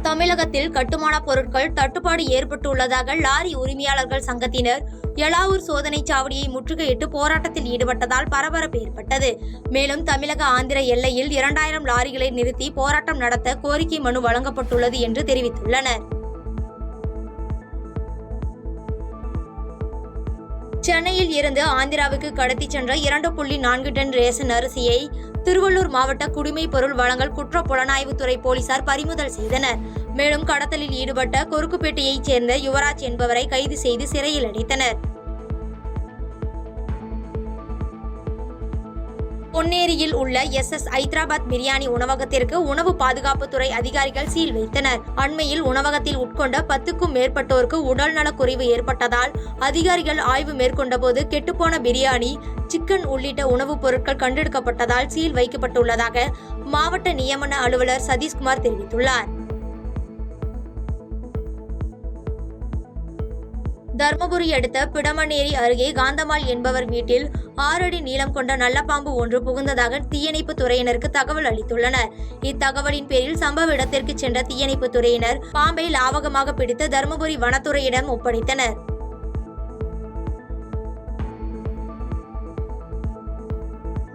தமிழகத்தில் கட்டுமான பொருட்கள் தட்டுப்பாடு ஏற்பட்டுள்ளதாக லாரி உரிமையாளர்கள் சங்கத்தினர் எலாவூர் சோதனை சாவடியை முற்றுகையிட்டு போராட்டத்தில் ஈடுபட்டதால் பரபரப்பு ஏற்பட்டது. மேலும் தமிழக ஆந்திர எல்லையில் 2000 லாரிகளை நிறுத்தி போராட்டம் நடத்த கோரிக்கை மனு வழங்கப்பட்டுள்ளது என்று தெரிவித்துள்ளனர். சென்னையில் இருந்து ஆந்திராவுக்கு கடத்தி சென்ற 2.4 டன் ரேஷன் அரிசியை திருவள்ளூர் மாவட்ட குடிமைப் பொருள் வழங்கல் குற்ற புலனாய்வுத்துறை போலீசார் பறிமுதல் செய்தனர். மேலும் கடத்தலில் ஈடுபட்ட கொருக்குப்பேட்டையைச் சேர்ந்த யுவராஜ் என்பவரை கைது செய்து சிறையில் அடைத்தனர். பொன்னேரியில் உள்ள SS ஐதராபாத் பிரியாணி உணவகத்திற்கு உணவு பாதுகாப்புத்துறை அதிகாரிகள் சீல் வைத்தனர். அண்மையில் உணவகத்தில் உட்கொண்ட 10க்கும் மேற்பட்டோருக்கு உடல்நலக்குறைவு ஏற்பட்டதால் அதிகாரிகள் ஆய்வு மேற்கொண்டபோது கெட்டுப்போன பிரியாணி, சிக்கன் உள்ளிட்ட உணவுப் பொருட்கள் கண்டெடுக்கப்பட்டதால் சீல் வைக்கப்பட்டுள்ளதாக மாவட்ட நியமன அலுவலர் சதீஷ்குமார் தெரிவித்துள்ளார். தர்மபுரி அடுத்த பிடமனேரி அருகே காந்தம்மாள் என்பவர் வீட்டில் 6 அடி நீளம் கொண்ட நல்லபாம்பு ஒன்று புகுந்ததாக தீயணைப்பு துறையினருக்கு தகவல் அளித்துள்ளனர். இத்தகவலின் பேரில் சம்பவ இடத்திற்கு சென்ற தீயணைப்பு துறையினர் பாம்பை லாவகமாக பிடித்து தர்மபுரி வனத்துறையிடம் ஒப்படைத்தனர்.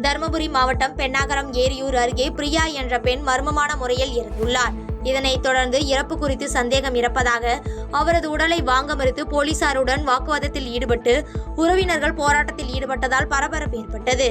தர்மபுரி மாவட்டம் பென்னாகரம் ஏரியூர் அருகே பிரியா என்ற பெண் மர்மமான முறையில் இறந்துள்ளார். இதனைத் தொடர்ந்து இறப்பு குறித்து சந்தேகம் இருப்பதாக அவரது உடலை வாங்க மறுத்து போலீசாருடன் வாக்குவாதத்தில் ஈடுபட்டு உறவினர்கள் போராட்டத்தில் ஈடுபட்டதால் பரபரப்பு ஏற்பட்டது.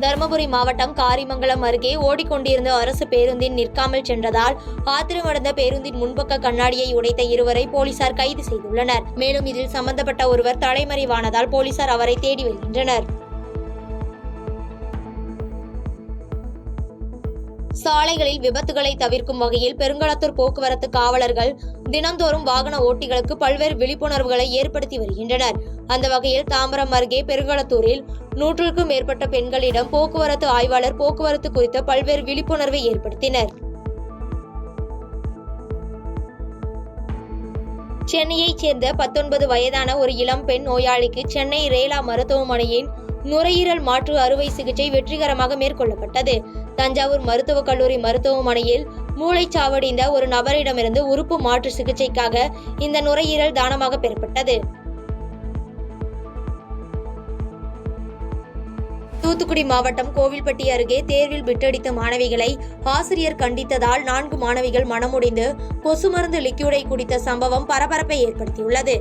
தர்மபுரி மாவட்டம் காரிமங்கலம் அருகே ஓடிக்கொண்டிருந்த அரசு பேருந்தின் நிற்காமல் சென்றதால் ஆத்திரமடைந்த பேருந்தின் முன்பக்க கண்ணாடியை உடைத்த இருவரை போலீசார் கைது செய்துள்ளனர். மேலும் இதில் சம்பந்தப்பட்ட ஒருவர் தலைமறைவானதால் போலீசார் அவரை தேடி வருகின்றனர். சாலைகளில் விபத்துகளை தவிர்க்கும் வகையில் பெருங்களத்தூர் போக்குவரத்து காவலர்கள் தினந்தோறும் வாகன ஓட்டிகளுக்கு பல்வேறு விழிப்புணர்வுகளை ஏற்படுத்தி வருகின்றனர். அந்த வகையில் தாம்பரம் அருகே பெருங்களத்தூரில் 100க்கும் மேற்பட்ட பெண்களிடம் போக்குவரத்து ஆய்வாளர் போக்குவரத்து குறித்த பல்வேறு விழிப்புணர்வை ஏற்படுத்தினர். சென்னையைச் சேர்ந்த 19 வயதான ஒரு இளம் பெண் நோயாளிக்கு சென்னை ரேலா மருத்துவமனையின் நுரையீரல் மாற்று அறுவை சிகிச்சை வெற்றிகரமாக மேற்கொள்ளப்பட்டது. தஞ்சாவூர் மருத்துவக் கல்லூரி மருத்துவமனையில் மூளைச்சாவடிந்த ஒரு நபரிடமிருந்து உறுப்பு மாற்று சிகிச்சைக்காக இந்த நுரையீரல் தானமாக பெறப்பட்டது. தூத்துக்குடி மாவட்டம் கோவில்பட்டி அருகே தேர்வில் பிட்டடித்த மாணவிகளை ஆசிரியர் கண்டித்ததால் 4 மாணவிகள் மனமுடிந்து கொசு மருந்து லிக்யூடை குடித்த சம்பவம் பரபரப்பை ஏற்படுத்தியுள்ளது.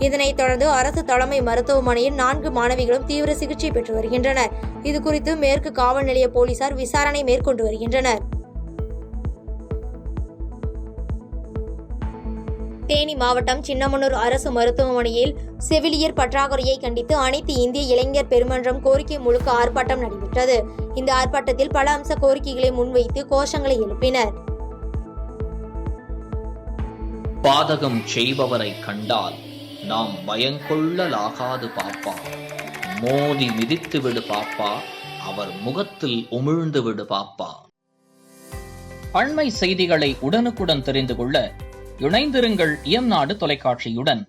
இதனைத் தொடர்ந்து அரசு தலைமை மருத்துவமனையில் 4 மாணவிகளும் தீவிர சிகிச்சை பெற்று வருகின்றனர். இதுகுறித்து மேற்கு காவல் நிலைய போலீசார் விசாரணை மேற்கொண்டு வருகின்றனர். தேனி மாவட்டம் சின்னமனூர் அரசு மருத்துவமனையில் செவிலியர் பற்றாக்குறையை கண்டித்து அனைத்து இந்திய இளைஞர் பெருமன்றம் கோரிக்கை முழுக்க ஆர்ப்பாட்டம் நடைபெற்றது. இந்த ஆர்ப்பாட்டத்தில் பல அம்ச கோரிக்கைகளை முன்வைத்து கோஷங்களை எழுப்பினர். பாதகம் செய்பவரை கண்டால் நாம் பயங்கொள்ளலாகாது பாப்பா, மோதி மிதித்து விடு பாப்பா, அவர் முகத்தில் உமிழ்ந்து விடு பாப்பா. அண்மை செய்திகளை உடனுக்குடன் தெரிந்து கொள்ள இணைந்திருங்கள் இயம்நாடு தொலைக்காட்சியுடன்.